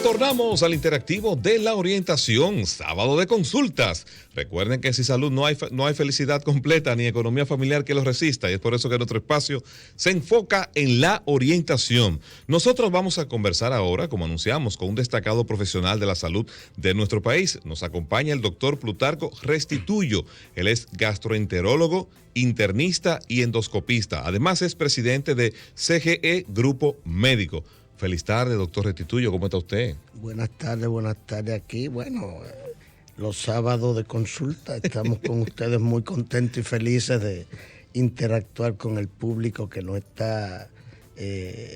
Retornamos al interactivo de la orientación, sábado de consultas. Recuerden que sin salud no hay felicidad completa ni economía familiar que los resista, y es por eso que nuestro espacio se enfoca en la orientación. Nosotros vamos a conversar ahora, como anunciamos, con un destacado profesional de la salud de nuestro país. Nos acompaña el doctor Plutarco Restituyo. Él es gastroenterólogo, internista y endoscopista. Además es presidente de CGE Grupo Médico. Feliz tarde, doctor Restituyo, ¿cómo está usted? Buenas tardes aquí. Bueno, los sábados de consulta estamos con ustedes muy contentos y felices de interactuar con el público que nos está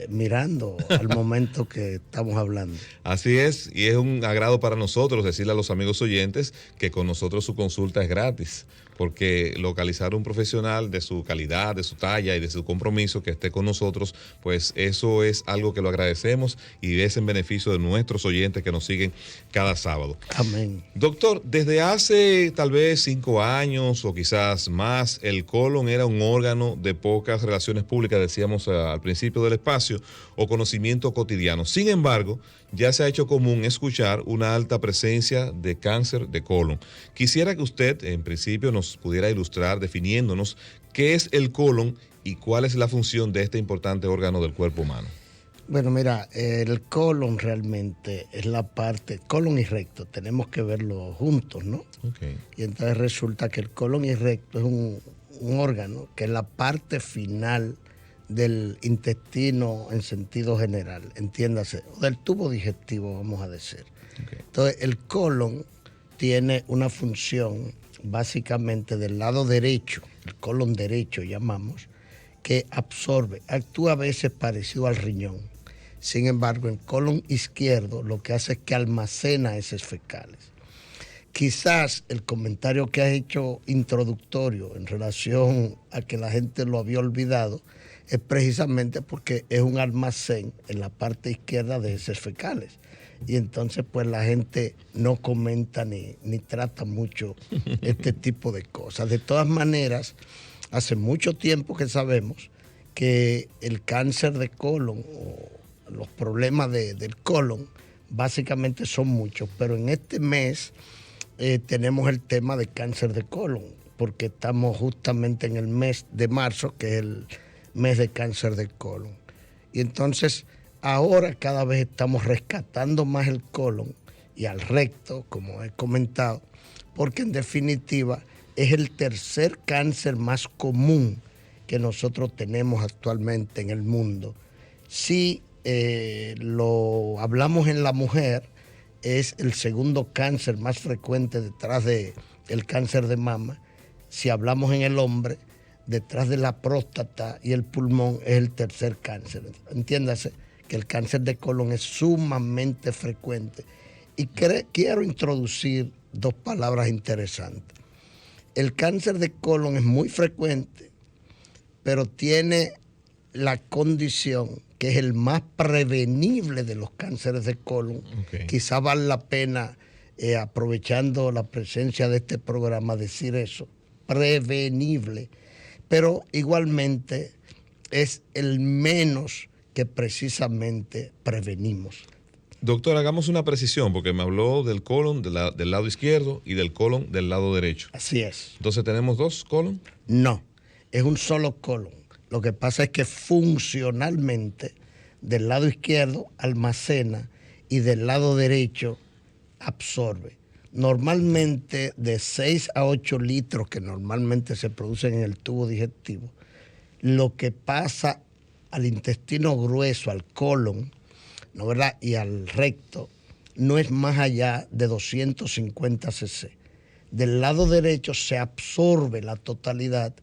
mirando al momento que estamos hablando. Así es, y es un agrado para nosotros decirle a los amigos oyentes que con nosotros su consulta es gratis, porque localizar un profesional de su calidad, de su talla y de su compromiso que esté con nosotros, pues eso es algo que lo agradecemos y es en beneficio de nuestros oyentes que nos siguen cada sábado. Amén. Doctor, desde hace tal vez 5 años o quizás más, el colon era un órgano de pocas relaciones públicas, decíamos al principio del espacio, o conocimiento cotidiano. Sin embargo, ya se ha hecho común escuchar una alta presencia de cáncer de colon. Quisiera que usted, en principio, nos pudiera ilustrar definiéndonos qué es el colon y cuál es la función de este importante órgano del cuerpo humano. Bueno, mira, el colon realmente es la parte, colon y recto, tenemos que verlo juntos, ¿no? Okay. Y entonces resulta que el colon y recto es un órgano que es la parte final del intestino en sentido general, entiéndase, o del tubo digestivo, vamos a decir. Okay. Entonces, el colon tiene una función básicamente del lado derecho, el colon derecho llamamos, que absorbe, actúa a veces parecido al riñón. Sin embargo, el colon izquierdo lo que hace es que almacena heces fecales. Quizás el comentario que has hecho introductorio en relación a que la gente lo había olvidado es precisamente porque es un almacén en la parte izquierda de heces fecales. Y entonces pues la gente no comenta ni trata mucho este tipo de cosas. De todas maneras, hace mucho tiempo que sabemos que el cáncer de colon o los problemas del colon básicamente son muchos, pero en este mes tenemos el tema de cáncer de colon, porque estamos justamente en el mes de marzo, que es el mes de cáncer de colon. Y entonces ahora cada vez estamos rescatando más el colon y al recto, como he comentado, porque en definitiva es el tercer cáncer más común que nosotros tenemos actualmente en el mundo. Si lo hablamos en la mujer, es el segundo cáncer más frecuente detrás del cáncer de mama. Si hablamos en el hombre, detrás de la próstata y el pulmón es el tercer cáncer. Entiéndase que el cáncer de colon es sumamente frecuente. Y quiero introducir 2 palabras interesantes. El cáncer de colon es muy frecuente, pero tiene la condición que es el más prevenible de los cánceres de colon. Okay. Quizá vale la pena, aprovechando la presencia de este programa, decir eso, prevenible, pero igualmente es el menos que precisamente prevenimos. Doctor, hagamos una precisión, porque me habló del colon del lado izquierdo y del colon del lado derecho. Así es. Entonces, ¿tenemos 2 colon? No, es un solo colon. Lo que pasa es que funcionalmente del lado izquierdo almacena y del lado derecho absorbe. Normalmente de 6 a 8 litros que normalmente se producen en el tubo digestivo, lo que pasa al intestino grueso, al colon, ¿no, verdad?, y al recto, no es más allá de 250 cc. Del lado derecho se absorbe la totalidad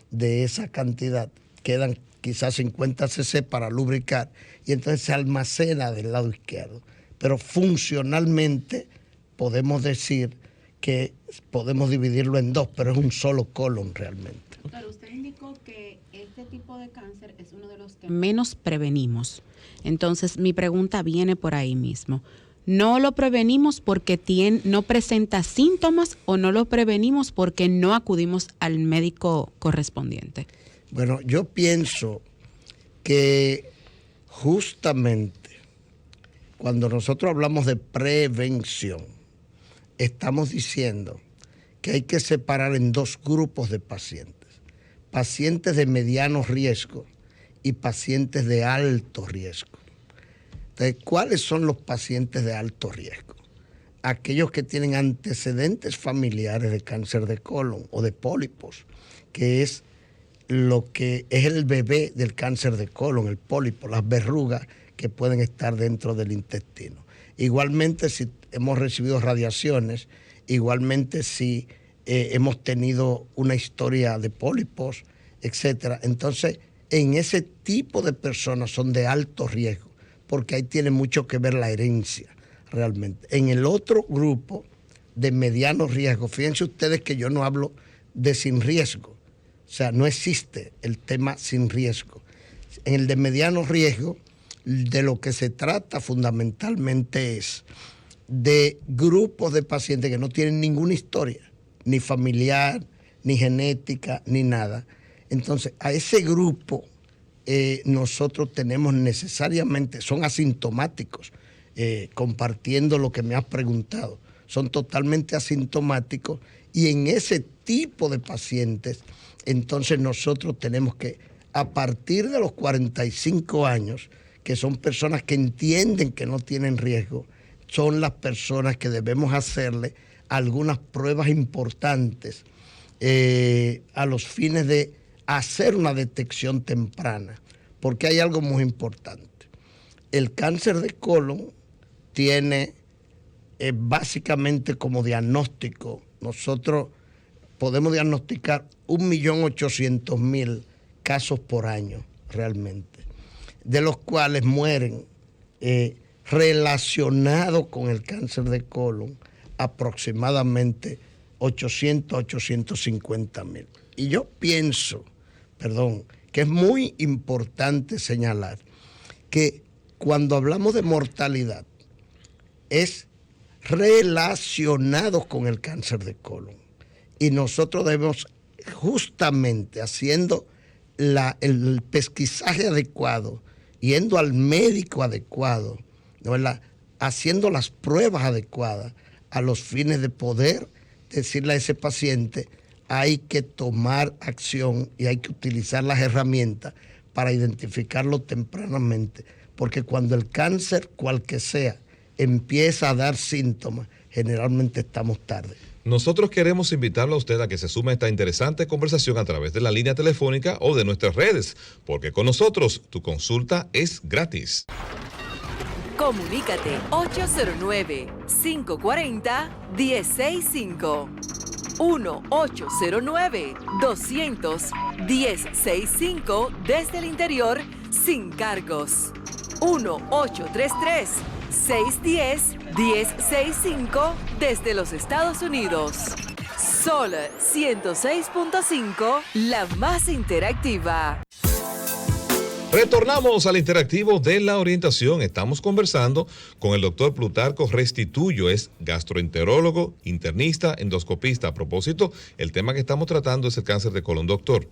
de esa cantidad, quedan quizás 50 cc para lubricar y entonces se almacena del lado izquierdo. Pero funcionalmente podemos decir que podemos dividirlo en 2, pero es un solo colon realmente. Doctor, usted indicó que este tipo de cáncer es uno de los que menos prevenimos. Entonces, mi pregunta viene por ahí mismo. ¿No lo prevenimos porque no presenta síntomas o no lo prevenimos porque no acudimos al médico correspondiente? Bueno, yo pienso que justamente cuando nosotros hablamos de prevención, estamos diciendo que hay que separar en dos grupos de pacientes. Pacientes de mediano riesgo y pacientes de alto riesgo. Entonces, ¿cuáles son los pacientes de alto riesgo? Aquellos que tienen antecedentes familiares de cáncer de colon o de pólipos, que es lo que es el bebé del cáncer de colon, el pólipo, las verrugas que pueden estar dentro del intestino. Igualmente, si hemos recibido radiaciones, igualmente si hemos tenido una historia de pólipos, etcétera. Entonces, en ese tipo de personas son de alto riesgo, porque ahí tiene mucho que ver la herencia, realmente. En el otro grupo de mediano riesgo, fíjense ustedes que yo no hablo de sin riesgo, o sea, no existe el tema sin riesgo. En el de mediano riesgo, de lo que se trata fundamentalmente es de grupos de pacientes que no tienen ninguna historia, ni familiar, ni genética, ni nada. Entonces, a ese grupo nosotros tenemos necesariamente, son asintomáticos, compartiendo lo que me has preguntado, son totalmente asintomáticos, y en ese tipo de pacientes, entonces nosotros tenemos que, a partir de los 45 años, que son personas que entienden que no tienen riesgo, son las personas que debemos hacerle algunas pruebas importantes a los fines de hacer una detección temprana, porque hay algo muy importante. El cáncer de colon tiene básicamente como diagnóstico, nosotros podemos diagnosticar 1.800.000 casos por año realmente, de los cuales mueren relacionados con el cáncer de colon aproximadamente 850.000. Y yo pienso, que es muy importante señalar que cuando hablamos de mortalidad es relacionado con el cáncer de colon. Y nosotros debemos, justamente haciendo el pesquisaje adecuado, yendo al médico adecuado, ¿no? Haciendo las pruebas adecuadas a los fines de poder decirle a ese paciente, hay que tomar acción y hay que utilizar las herramientas para identificarlo tempranamente, porque cuando el cáncer, cual que sea, empieza a dar síntomas, generalmente estamos tarde. Nosotros queremos invitarlo a usted a que se sume a esta interesante conversación a través de la línea telefónica o de nuestras redes, porque con nosotros tu consulta es gratis. Comunícate 809-540-1065. 1-809-200-1065 desde el interior sin cargos. 1-833-610-1065 desde los Estados Unidos. Sol 106.5, la más interactiva. Retornamos al interactivo de la orientación. Estamos conversando con el doctor Plutarco Restituyo, es gastroenterólogo, internista, endoscopista. A propósito, el tema que estamos tratando es el cáncer de colon. Doctor,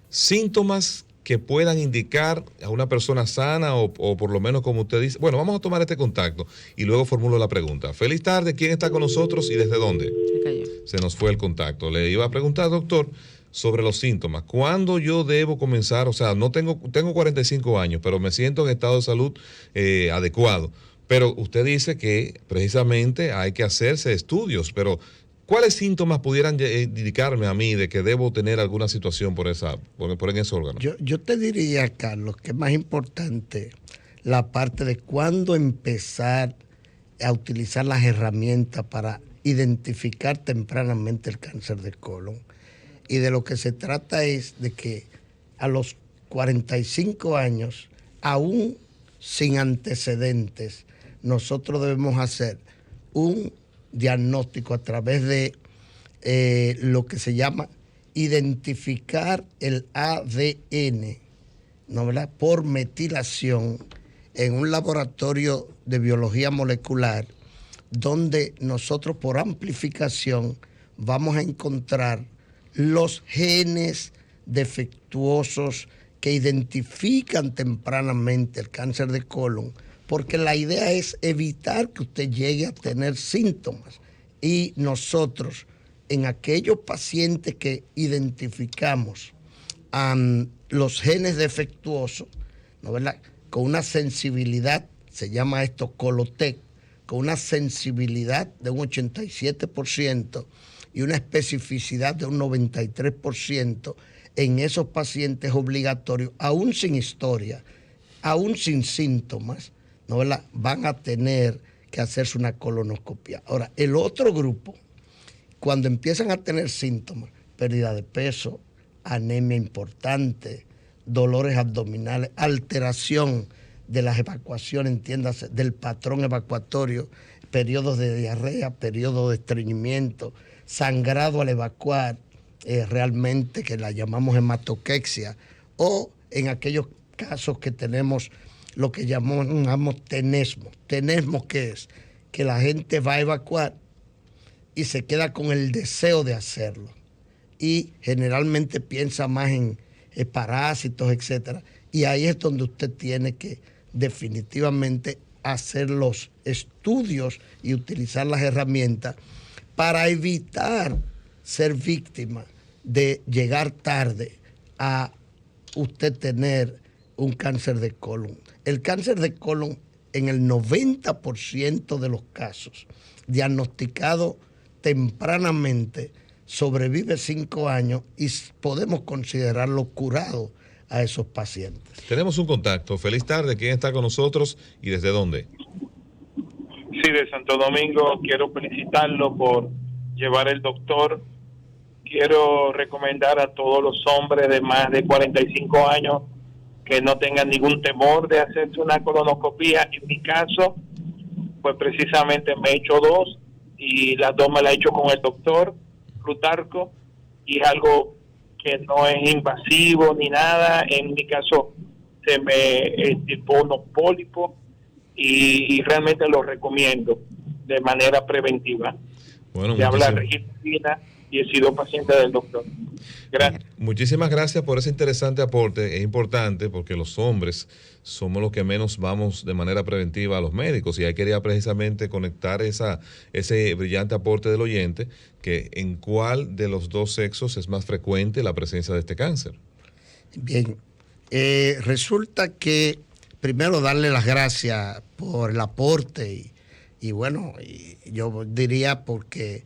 síntomas que puedan indicar a una persona sana o por lo menos como usted dice. Bueno, vamos a tomar este contacto y luego formulo la pregunta. Feliz tarde, ¿quién está con nosotros y desde dónde? Se nos fue el contacto. Le iba a preguntar, doctor, sobre los síntomas. ¿Cuándo yo debo comenzar? O sea, no tengo 45 años, pero me siento en estado de salud adecuado. Pero usted dice que precisamente hay que hacerse estudios, pero ¿cuáles síntomas pudieran indicarme a mí de que debo tener alguna situación por ese órgano? Yo te diría, Carlos, que es más importante la parte de cuándo empezar a utilizar las herramientas para identificar tempranamente el cáncer de colon. Y de lo que se trata es de que a los 45 años, aún sin antecedentes, nosotros debemos hacer un diagnóstico a través de lo que se llama identificar el ADN, ¿no, verdad?, por metilación en un laboratorio de biología molecular, donde nosotros por amplificación vamos a encontrar los genes defectuosos que identifican tempranamente el cáncer de colon porque la idea es evitar que usted llegue a tener síntomas. Y nosotros, en aquellos pacientes que identificamos los genes defectuosos, ¿no, verdad?, con una sensibilidad, se llama esto Colotec, con una sensibilidad de un 87% y una especificidad de un 93%, en esos pacientes obligatorios, aún sin historia, aún sin síntomas, ¿no, verdad?, van a tener que hacerse una colonoscopia. Ahora, el otro grupo, cuando empiezan a tener síntomas, pérdida de peso, anemia importante, dolores abdominales, alteración de las evacuaciones, entiéndase, del patrón evacuatorio, periodos de diarrea, periodos de estreñimiento, sangrado al evacuar, realmente que la llamamos hematoquexia, o en aquellos casos que tenemos lo que llamamos tenesmo. ¿Tenesmo qué es? Que la gente va a evacuar y se queda con el deseo de hacerlo. Y generalmente piensa más en parásitos, etcétera. Y ahí es donde usted tiene que definitivamente hacer los estudios y utilizar las herramientas para evitar ser víctima de llegar tarde a usted tener un cáncer de colon. El cáncer de colon, en el 90% de los casos, diagnosticado tempranamente, sobrevive 5 años y podemos considerarlo curado a esos pacientes. Tenemos un contacto. Feliz tarde. ¿Quién está con nosotros y desde dónde? Sí, de Santo Domingo. Quiero felicitarlo por llevar el doctor. Quiero recomendar a todos los hombres de más de 45 años que no tengan ningún temor de hacerse una colonoscopia. En mi caso, pues precisamente me he hecho 2 y las 2 me las he hecho con el doctor Plutarco y es algo que no es invasivo ni nada. En mi caso se me extirpó unos pólipos y realmente lo recomiendo de manera preventiva. Bueno, se habla de Regina y he sido paciente del doctor. Gracias. Muchísimas gracias por ese interesante aporte. Es importante porque los hombres somos los que menos vamos de manera preventiva a los médicos y ahí quería precisamente conectar ese brillante aporte del oyente, que en cuál de los dos sexos es más frecuente la presencia de este cáncer. Bien, resulta que primero darle las gracias por el aporte y bueno, y yo diría porque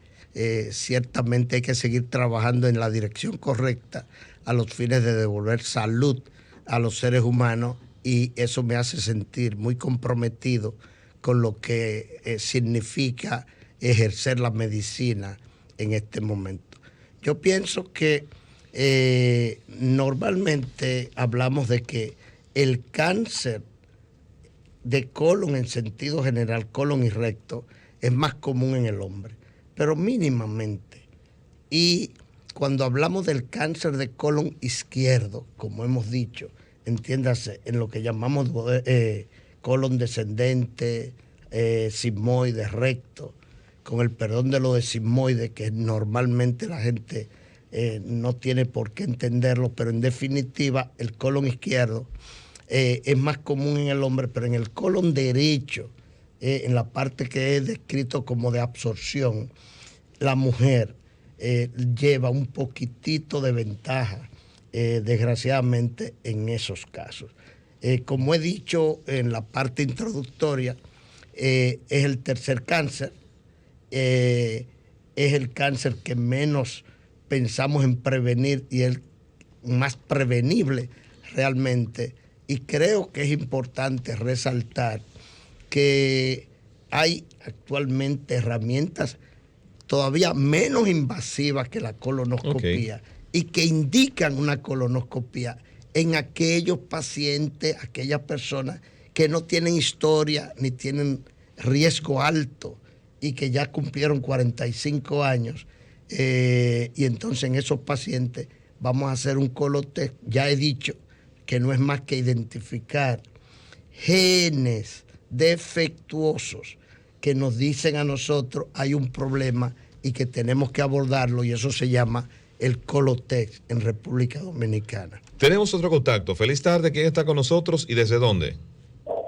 ciertamente hay que seguir trabajando en la dirección correcta a los fines de devolver salud a los seres humanos y eso me hace sentir muy comprometido con lo que significa ejercer la medicina en este momento. Yo pienso que normalmente hablamos de que el cáncer de colon en sentido general, colon y recto, es más común en el hombre, pero mínimamente. Y cuando hablamos del cáncer de colon izquierdo, como hemos dicho, entiéndase, en lo que llamamos colon descendente, sigmoide, recto, con el perdón de lo de sigmoide, que normalmente la gente no tiene por qué entenderlo, pero en definitiva el colon izquierdo es más común en el hombre, pero en el colon derecho, en la parte que es descrito como de absorción, la mujer lleva un poquitito de ventaja, desgraciadamente, en esos casos. Como he dicho en la parte introductoria, es el tercer cáncer, es el cáncer que menos pensamos en prevenir y el más prevenible realmente. Y creo que es importante resaltar que hay actualmente herramientas todavía menos invasivas que la colonoscopia y que indican una colonoscopia en aquellos pacientes, aquellas personas que no tienen historia ni tienen riesgo alto y que ya cumplieron 45 años. Y entonces en esos pacientes vamos a hacer un colotec. Ya he dicho que no es más que identificar genes defectuosos que nos dicen a nosotros hay un problema y que tenemos que abordarlo, y eso se llama el Colotec en República Dominicana. Tenemos otro contacto. Feliz tarde. ¿Quién está con nosotros y desde dónde?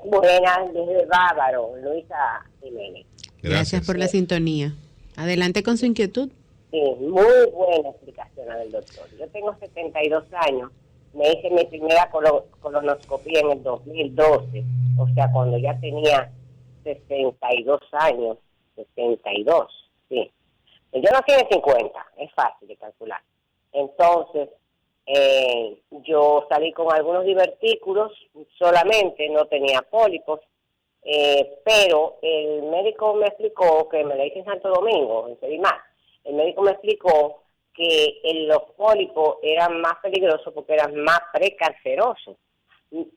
Buenas, desde Bávaro, Luisa Jiménez. Gracias por la sintonía. Adelante con su inquietud. Sí, muy buena explicación la del doctor. Yo tengo 72 años, me hice mi primera colonoscopia en el 2012, o sea, cuando ya tenía 62 años, 62, sí. Yo nací en el 50, es fácil de calcular. Entonces, yo salí con algunos divertículos solamente, no tenía pólipos, pero el médico me explicó, que me la hice en Santo Domingo, en Sedimar, el médico me explicó que los pólipos eran más peligrosos porque eran más precancerosos.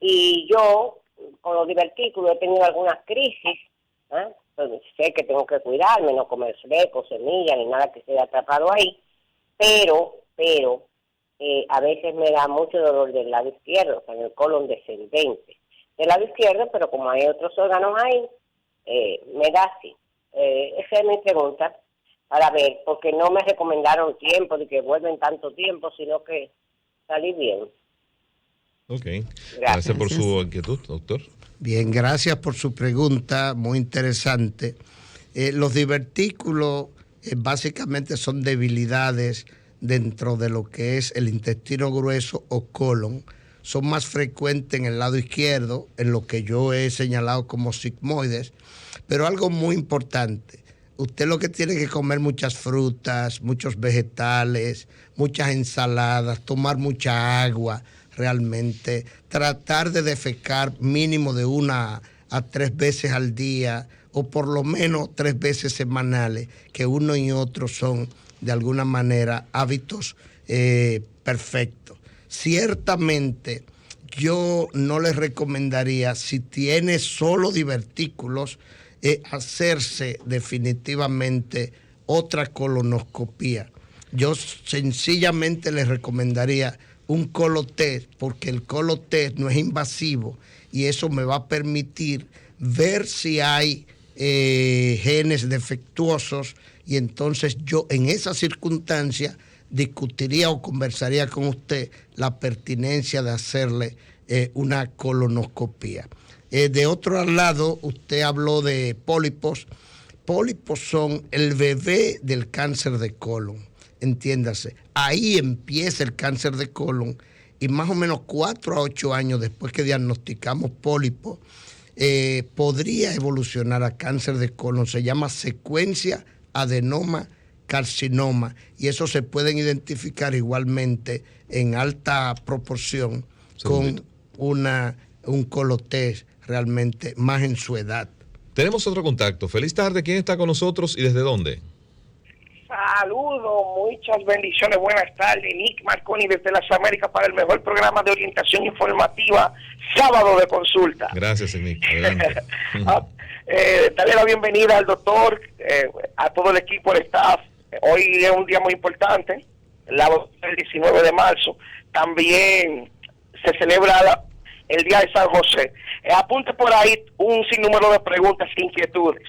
Y yo, con los divertículos, he tenido algunas crisis, entonces, sé que tengo que cuidarme, no comer flecos, semillas, ni nada que se haya atrapado ahí, pero a veces me da mucho dolor del lado izquierdo, o sea, en el colon descendente. Del lado izquierdo, pero como hay otros órganos ahí, me da así. Esa es mi pregunta, para ver, porque no me recomendaron tiempo, de que vuelven tanto tiempo, sino que salí bien. Ok, gracias por su inquietud, doctor. Bien, gracias por su pregunta, muy interesante. Los divertículos básicamente son debilidades dentro de lo que es el intestino grueso o colon. Son más frecuentes en el lado izquierdo, en lo que yo he señalado como sigmoides, pero algo muy importante, usted lo que tiene que comer muchas frutas, muchos vegetales, muchas ensaladas, tomar mucha agua, realmente tratar de defecar mínimo de 1 a 3 veces al día o por lo menos 3 veces semanales, que uno y otro son de alguna manera hábitos perfectos. Ciertamente yo no les recomendaría, si tiene solo divertículos, hacerse definitivamente otra colonoscopía. Yo sencillamente les recomendaría un colotest, porque el colotest no es invasivo y eso me va a permitir ver si hay genes defectuosos, y entonces yo en esa circunstancia discutiría o conversaría con usted la pertinencia de hacerle una colonoscopía. De otro lado, usted habló de pólipos. Pólipos son el bebé del cáncer de colon. Entiéndase, ahí empieza el cáncer de colon y más o menos 4 a 8 años después que diagnosticamos pólipo, podría evolucionar a cáncer de colon. Se llama secuencia adenoma carcinoma y eso se pueden identificar igualmente en alta proporción con un colotest realmente más en su edad. Tenemos otro contacto. Feliz tarde. ¿Quién está con nosotros y desde dónde? Saludos, muchas bendiciones, buenas tardes. Nick Marconi desde las Américas para el mejor programa de orientación informativa, Sábado de Consulta. Gracias, Nick. Adelante. Darle la bienvenida al doctor, a todo el equipo, el staff. Hoy es un día muy importante, el 19 de marzo. También se celebra el Día de San José. Apunte por ahí un sinnúmero de preguntas e inquietudes.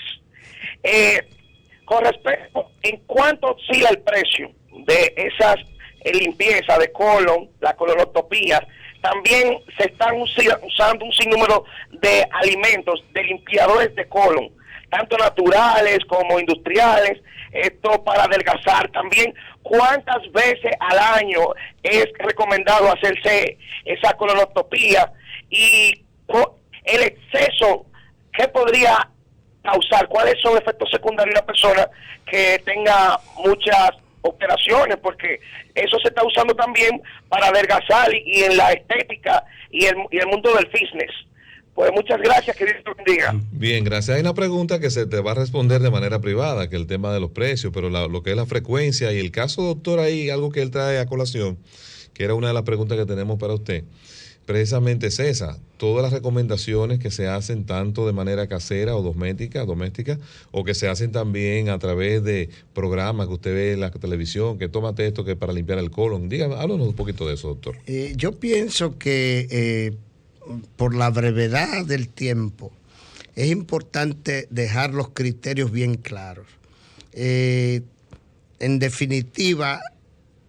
Con respecto, ¿en cuánto oscila el precio de esas limpiezas de colon, la colonoscopía? También se están usando un sinnúmero de alimentos, de limpiadores de colon, tanto naturales como industriales, esto para adelgazar. También, ¿cuántas veces al año es recomendado hacerse esa colonoscopía? Y el exceso, ¿qué podría causar? ¿Cuáles son los efectos secundarios de una persona que tenga muchas operaciones? Porque eso se está usando también para adelgazar y en la estética y el mundo del fitness. Pues muchas gracias, que Dios te bendiga. Bien, gracias. Hay una pregunta que se te va a responder de manera privada, que es el tema de los precios, pero lo que es la frecuencia y el caso, doctor, ahí algo que él trae a colación, que era una de las preguntas que tenemos para usted. Precisamente es esa, todas las recomendaciones que se hacen tanto de manera casera o doméstica, o que se hacen también a través de programas que usted ve en la televisión, que tómate esto que para limpiar el colon. Dígame, háblanos un poquito de eso, doctor. Yo pienso que por la brevedad del tiempo es importante dejar los criterios bien claros. En definitiva,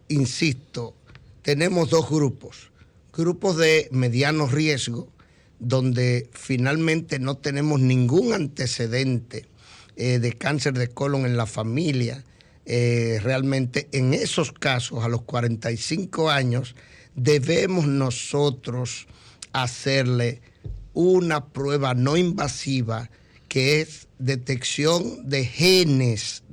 insisto, tenemos dos grupos de mediano riesgo, donde finalmente no tenemos ningún antecedente de cáncer de colon en la familia, realmente en esos casos, a los 45 años, debemos nosotros hacerle una prueba no invasiva que es detección de genes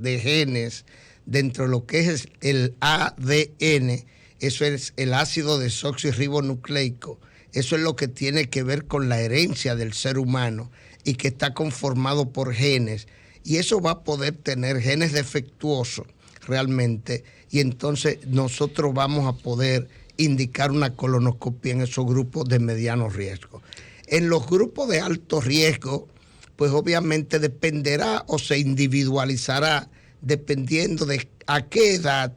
dentro de lo que es el ADN. Eso es el ácido desoxirribonucleico. Eso es lo que tiene que ver con la herencia del ser humano y que está conformado por genes. Y eso va a poder tener genes defectuosos realmente. Y entonces nosotros vamos a poder indicar una colonoscopia en esos grupos de mediano riesgo. En los grupos de alto riesgo, pues obviamente dependerá o se individualizará dependiendo de a qué edad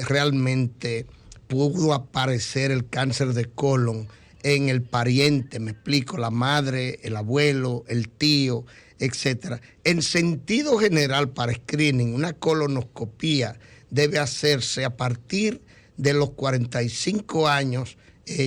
realmente pudo aparecer el cáncer de colon en el pariente, me explico, la madre, el abuelo, el tío, etcétera. En sentido general, para screening, una colonoscopía debe hacerse a partir de los 45 años.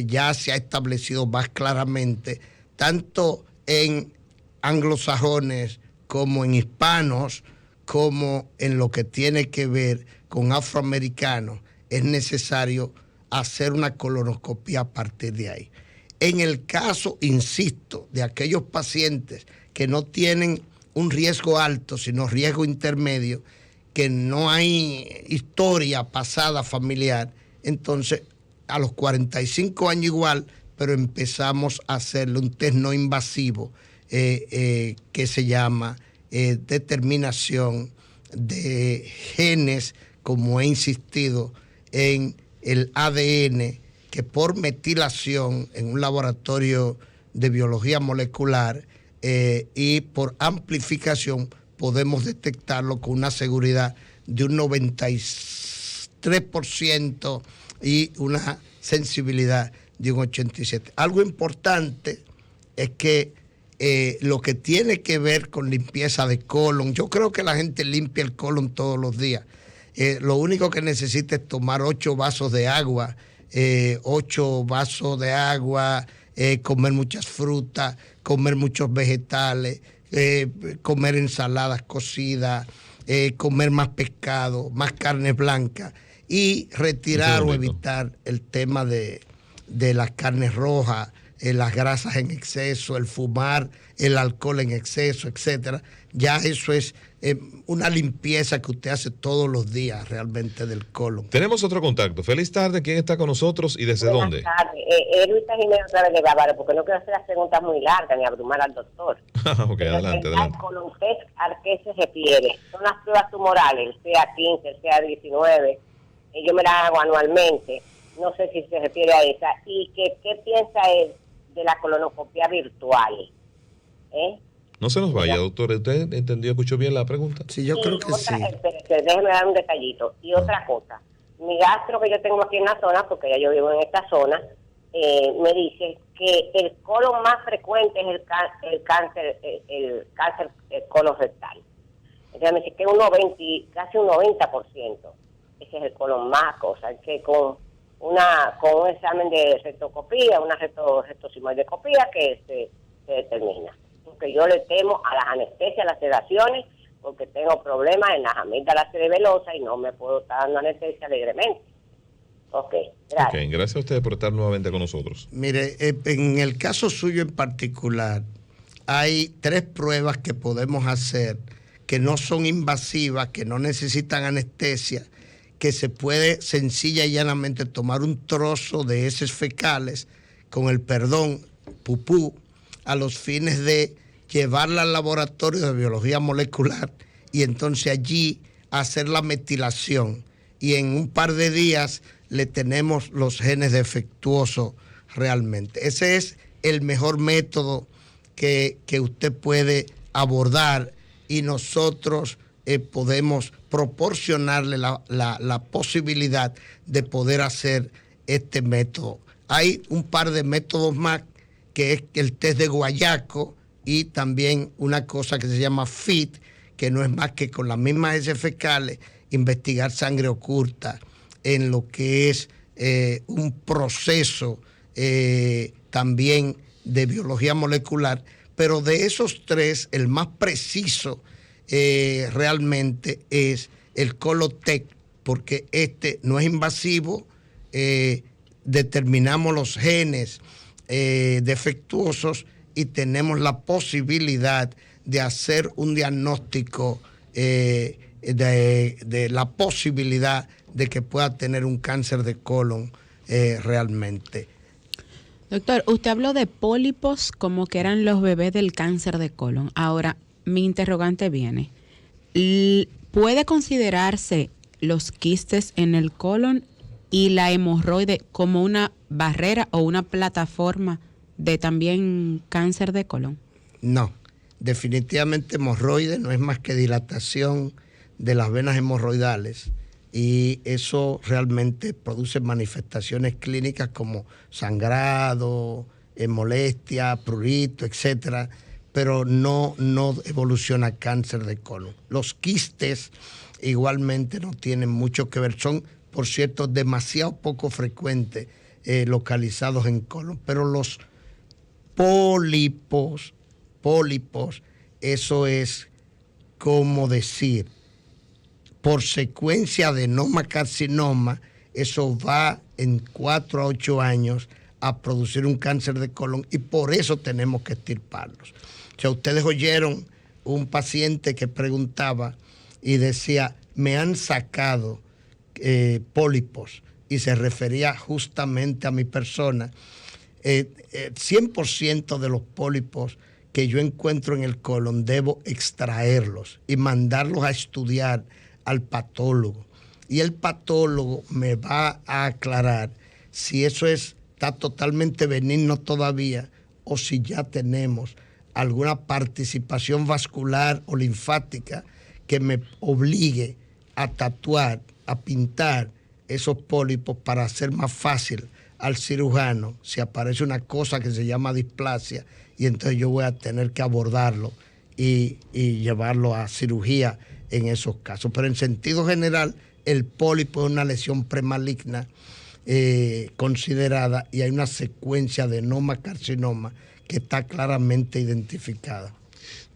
Ya se ha establecido más claramente, tanto en anglosajones como en hispanos, como en lo que tiene que ver con afroamericanos, es necesario hacer una colonoscopia a partir de ahí. En el caso, insisto, de aquellos pacientes que no tienen un riesgo alto, sino riesgo intermedio, que no hay historia pasada familiar, entonces a los 45 años igual, pero empezamos a hacerle un test no invasivo que se llama determinación de genes, como he insistido, en el ADN, que por metilación en un laboratorio de biología molecular y por amplificación podemos detectarlo con una seguridad de un 93% y una sensibilidad de un 87%. Algo importante es que lo que tiene que ver con limpieza de colon, yo creo que la gente limpia el colon todos los días. Lo único que necesita es tomar 8 vasos de agua, comer muchas frutas, comer muchos vegetales, comer ensaladas cocidas, comer más pescado, más carne blanca y retirar o evitar el tema de las carnes rojas, las grasas en exceso, el fumar, el alcohol en exceso, etcétera. Ya eso es una limpieza que usted hace todos los días realmente del colon. Tenemos otro contacto. Feliz tarde. ¿Quién está con nosotros y desde dónde? Buenas tardes. Luisa Jiménez otra vez de Bávaro, porque no quiero hacer las preguntas muy largas ni abrumar al doctor. Ok, adelante. Al colon test, ¿a qué se refiere? Son las pruebas tumorales, el CA15, el CA19. Yo me las hago anualmente. No sé si se refiere a esa. ¿Y qué piensa él de la colonoscopia virtual? No se nos vaya, doctor. ¿Usted entendió, escuchó bien la pregunta? Sí, yo creo que sí. Déjeme dar un detallito. Y otra cosa, mi gastro que yo tengo aquí en la zona, porque ya yo vivo en esta zona, me dice que el colon más frecuente es el cáncer colorectal. Entonces me dice que casi un 90%. Ese es el colon más cosa, que con un examen de rectoscopía, una rectosimoidecopía que se determina. Porque yo le temo a las anestesias, a las sedaciones, porque tengo problemas en las amígdalas cerebelosas y no me puedo estar dando anestesia alegremente. Ok, gracias. Ok, gracias a ustedes por estar nuevamente con nosotros. Mire, en el caso suyo en particular, hay 3 pruebas que podemos hacer que no son invasivas, que no necesitan anestesia, que se puede sencilla y llanamente tomar un trozo de heces fecales, con el perdón, pupú, a los fines de llevarla al laboratorio de biología molecular y entonces allí hacer la metilación. Y en un par de días le tenemos los genes defectuosos realmente. Ese es el mejor método que usted puede abordar y nosotros podemos proporcionarle la posibilidad de poder hacer este método. Hay un par de métodos más, que es el test de guayaco y también una cosa que se llama FIT, que no es más que con las mismas heces fecales investigar sangre oculta en lo que es un proceso también de biología molecular, pero de esos tres, el más preciso realmente es el Colotec, porque este no es invasivo, determinamos los genes defectuosos y tenemos la posibilidad de hacer un diagnóstico de la posibilidad de que pueda tener un cáncer de colon realmente. Doctor, usted habló de pólipos como que eran los bebés del cáncer de colon. Ahora, mi interrogante viene. ¿Puede considerarse los quistes en el colon y la hemorroide como una barrera o una plataforma de también cáncer de colon? No, definitivamente hemorroide no es más que dilatación de las venas hemorroidales, y eso realmente produce manifestaciones clínicas como sangrado, molestia, prurito, etcétera, pero no evoluciona a cáncer de colon. Los quistes igualmente no tienen mucho que ver, son, por cierto, demasiado poco frecuentes localizados en colon, pero los pólipos, eso es como decir, por secuencia de adenoma carcinoma, eso va en 4 a 8 años a producir un cáncer de colon, y por eso tenemos que extirparlos. O sea, ustedes oyeron un paciente que preguntaba y decía, me han sacado pólipos, y se refería justamente a mi persona. 100% de los pólipos que yo encuentro en el colon debo extraerlos y mandarlos a estudiar al patólogo, y el patólogo me va a aclarar si eso está totalmente benigno todavía o si ya tenemos alguna participación vascular o linfática que me obligue a tatuar, a pintar esos pólipos para hacer más fácil al cirujano si aparece una cosa que se llama displasia, y entonces yo voy a tener que abordarlo y llevarlo a cirugía en esos casos. Pero en sentido general, el pólipo es una lesión premaligna considerada, y hay una secuencia de adenoma-carcinoma que está claramente identificada.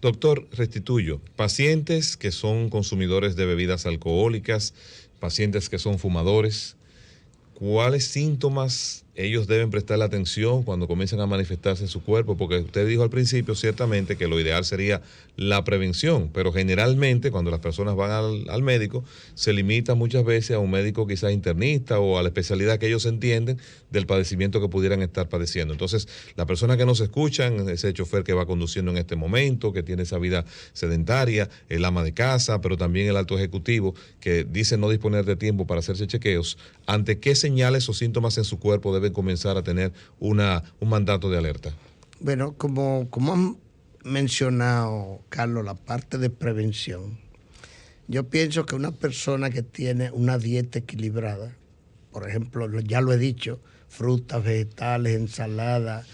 Doctor, restituyo, pacientes que son consumidores de bebidas alcohólicas, pacientes que son fumadores, ¿cuáles síntomas ellos deben prestarle atención cuando comienzan a manifestarse en su cuerpo? Porque usted dijo al principio, ciertamente, que lo ideal sería la prevención, pero generalmente cuando las personas van al médico, se limita muchas veces a un médico quizás internista o a la especialidad que ellos entienden del padecimiento que pudieran estar padeciendo. Entonces, la persona que nos escuchan, ese chofer que va conduciendo en este momento, que tiene esa vida sedentaria, el ama de casa, pero también el alto ejecutivo, que dice no disponer de tiempo para hacerse chequeos, ¿ante qué señales o síntomas en su cuerpo deben comenzar a tener un mandato de alerta? Bueno, como han mencionado, Carlos, la parte de prevención, yo pienso que una persona que tiene una dieta equilibrada, por ejemplo, ya lo he dicho, frutas, vegetales, ensaladas,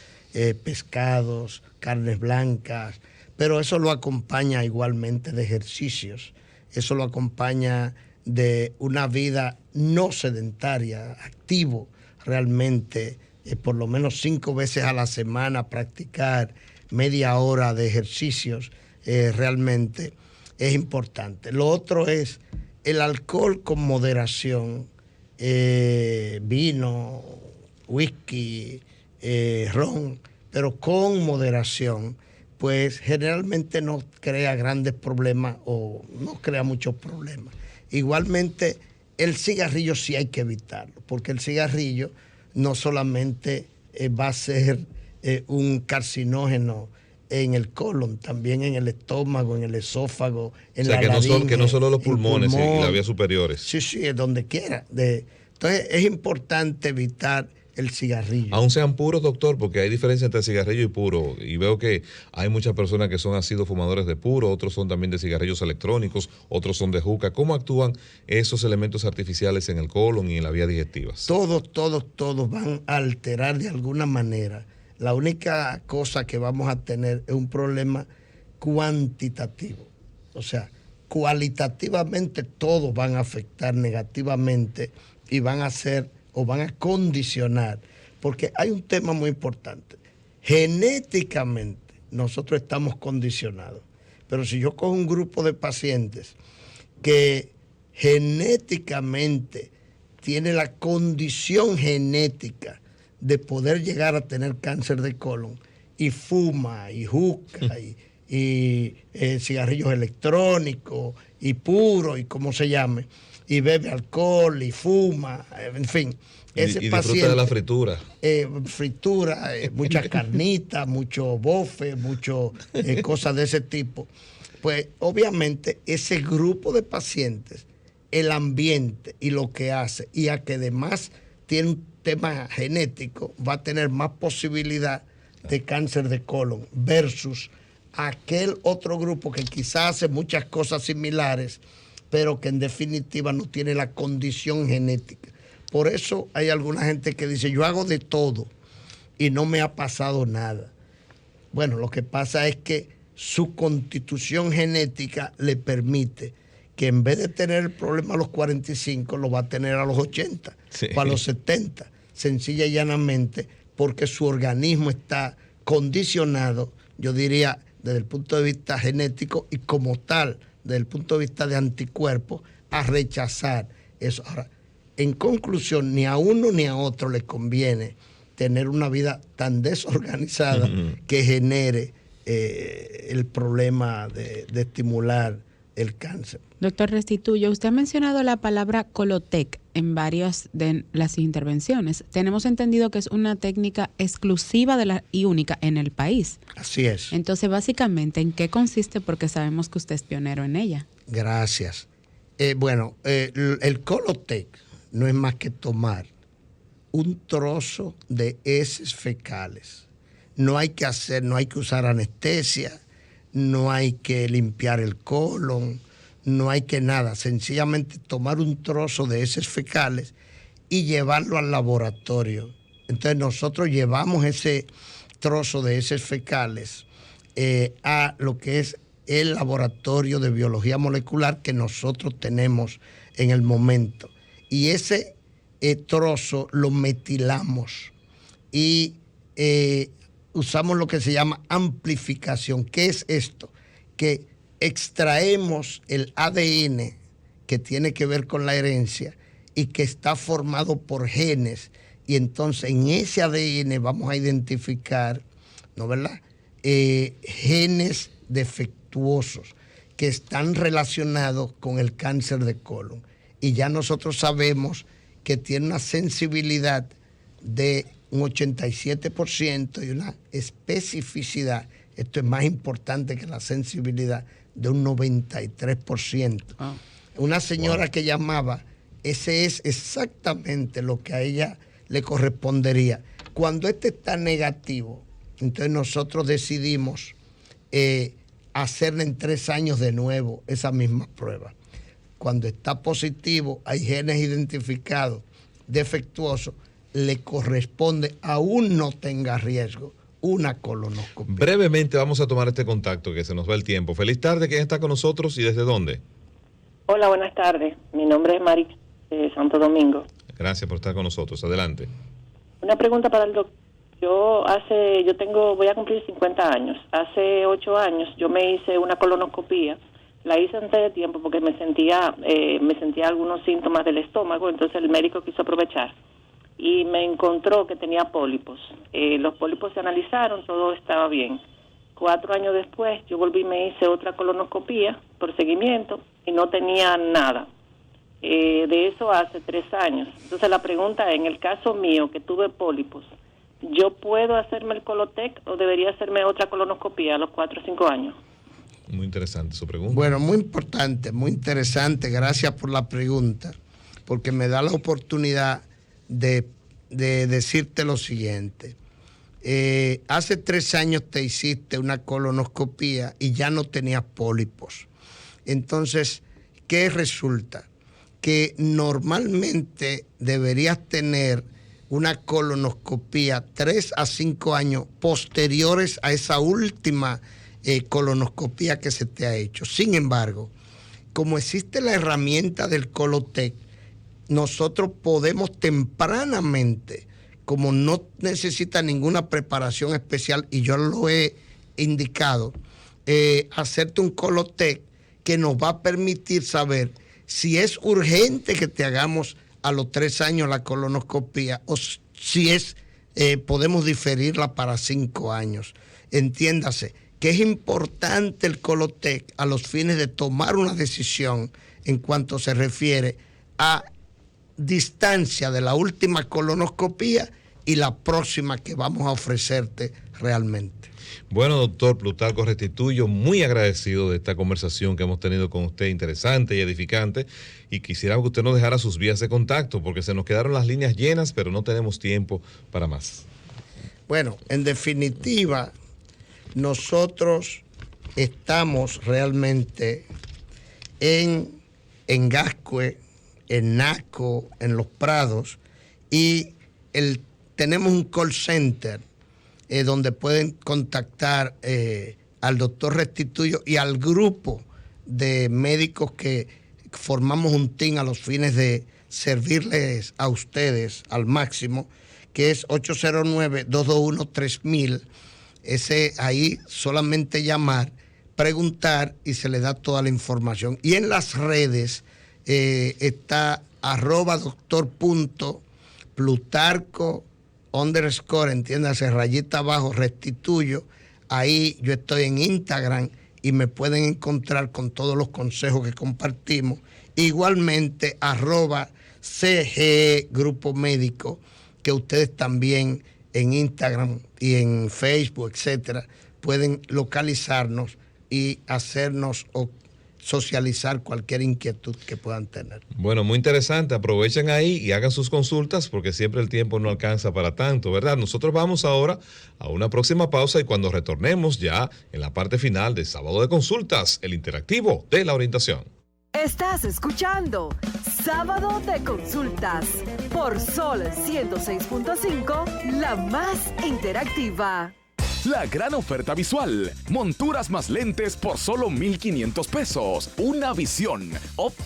pescados, carnes blancas, pero eso lo acompaña igualmente de ejercicios, eso lo acompaña de una vida no sedentaria, activo realmente, por lo menos 5 veces a la semana practicar media hora de ejercicios, realmente es importante. Lo otro es el alcohol con moderación, vino, whisky, ron, pero con moderación, pues generalmente no crea grandes problemas o no crea muchos problemas. Igualmente, el cigarrillo sí hay que evitarlo, porque el cigarrillo no solamente va a ser un carcinógeno en el colon, también en el estómago, en el esófago, en la laringe, que no solo los pulmones pulmón, y las vías superiores. Sí, donde quiera. Entonces es importante evitar el cigarrillo. Aún sean puros, doctor, porque hay diferencia entre cigarrillo y puro, y veo que hay muchas personas que han sido fumadores de puro, otros son también de cigarrillos electrónicos, otros son de juca. ¿Cómo actúan esos elementos artificiales en el colon y en las vías digestivas? Todos van a alterar de alguna manera. La única cosa que vamos a tener es un problema cuantitativo. O sea, cualitativamente todos van a afectar negativamente y van a condicionar, porque hay un tema muy importante. Genéticamente nosotros estamos condicionados. Pero si yo cojo un grupo de pacientes que genéticamente tiene la condición genética de poder llegar a tener cáncer de colon y fuma y juca y cigarrillos electrónicos y puro y como se llame, y bebe alcohol y fuma, en fin. Ese y paciente, disfruta de la fritura. Muchas carnitas, mucho bofe, mucho cosas de ese tipo. Pues obviamente ese grupo de pacientes, el ambiente y lo que hace, y a que además tiene un tema genético, va a tener más posibilidad de cáncer de colon versus aquel otro grupo que quizás hace muchas cosas similares, pero que en definitiva no tiene la condición genética. Por eso hay alguna gente que dice, yo hago de todo y no me ha pasado nada. Bueno, lo que pasa es que su constitución genética le permite que en vez de tener el problema a los 45, lo va a tener a los 80, sí, o a los 70, sencilla y llanamente, porque su organismo está condicionado, yo diría, desde el punto de vista genético y como tal, desde el punto de vista de anticuerpos, a rechazar eso. Ahora, en conclusión, ni a uno ni a otro le conviene tener una vida tan desorganizada que genere el problema de estimular el cáncer. Doctor Restituyo, usted ha mencionado la palabra Colotec en varias de las intervenciones. Tenemos entendido que es una técnica exclusiva y única en el país. Así es. Entonces, básicamente, ¿en qué consiste? Porque sabemos que usted es pionero en ella. Gracias. El Colotec no es más que tomar un trozo de heces fecales. No hay que usar anestesia, no hay que limpiar el colon, no hay que nada. Sencillamente tomar un trozo de heces fecales y llevarlo al laboratorio. Entonces nosotros llevamos ese trozo de heces fecales a lo que es el laboratorio de biología molecular que nosotros tenemos en el momento. Y ese trozo lo metilamos y usamos lo que se llama amplificación. ¿Qué es esto? Que extraemos el ADN que tiene que ver con la herencia y que está formado por genes. Y entonces en ese ADN vamos a identificar, ¿no verdad? Genes defectuosos que están relacionados con el cáncer de colon. Y ya nosotros sabemos que tiene una sensibilidad de un 87% y una especificidad, esto es más importante que la sensibilidad, de un 93%. Oh. Una señora que llamaba, ese es exactamente lo que a ella le correspondería. Cuando este está negativo, entonces nosotros decidimos hacerle en 3 años de nuevo esa misma prueba. Cuando está positivo, hay genes identificados defectuosos, le corresponde, aún no tenga riesgo, una colonoscopia. Brevemente vamos a tomar este contacto, que se nos va el tiempo. Feliz tarde, ¿quién está con nosotros y desde dónde? Hola, buenas tardes. Mi nombre es Mari de Santo Domingo. Gracias por estar con nosotros. Adelante. Una pregunta para el doctor. Voy a cumplir 50 años. Hace 8 años yo me hice una colonoscopia. La hice antes de tiempo porque me sentía algunos síntomas del estómago, entonces el médico quiso aprovechar y me encontró que tenía pólipos. Los pólipos se analizaron, todo estaba bien. 4 años después yo volví y me hice otra colonoscopia por seguimiento y no tenía nada. De eso hace 3 años. Entonces la pregunta es, en el caso mío que tuve pólipos, ¿yo puedo hacerme el Colotec o debería hacerme otra colonoscopia a los 4 o 5 años? Muy interesante su pregunta. Bueno, muy importante, muy interesante. Gracias por la pregunta, porque me da la oportunidad de decirte lo siguiente. Hace 3 años te hiciste una colonoscopia y ya no tenías pólipos. Entonces, ¿qué resulta? Que normalmente deberías tener una colonoscopia 3 a 5 años posteriores a esa última colonoscopia que se te ha hecho. Sin embargo, como existe la herramienta del Colotec, nosotros podemos tempranamente como no necesita ninguna preparación especial, y yo lo he indicado, hacerte un Colotec que nos va a permitir saber si es urgente que te hagamos a los 3 años la colonoscopía o si podemos diferirla para 5 años. Entiéndase que es importante el Colotec a los fines de tomar una decisión en cuanto se refiere a distancia de la última colonoscopía y la próxima que vamos a ofrecerte realmente. Bueno, doctor Plutarco Restituyo, muy agradecido de esta conversación que hemos tenido con usted, interesante y edificante, y quisiera que usted nos dejara sus vías de contacto, porque se nos quedaron las líneas llenas, pero no tenemos tiempo para más. Bueno, en definitiva, nosotros estamos realmente en Gascue, en Naco, en Los Prados, y tenemos un call center donde pueden contactar al doctor Restituyo y al grupo de médicos que formamos un team a los fines de servirles a ustedes al máximo, que es 809-221-3000. Ahí solamente llamar, preguntar y se le da toda la información. Y en las redes está @doctor.plutarco_, entiéndase, rayita abajo, Restituyo. Ahí yo estoy en Instagram y me pueden encontrar con todos los consejos que compartimos. Igualmente, @CGE Grupo Médico, que ustedes también en Instagram y en Facebook, etcétera, pueden localizarnos y hacernos o socializar cualquier inquietud que puedan tener. Bueno, muy interesante. Aprovechen ahí y hagan sus consultas porque siempre el tiempo no alcanza para tanto, ¿verdad? Nosotros vamos ahora a una próxima pausa y cuando retornemos ya en la parte final de Sábado de Consultas, el interactivo de la orientación. Estás escuchando Sábado de Consultas por Sol 106.5, la más interactiva. La gran oferta visual. Monturas más lentes por solo $1,500. Una visión óptica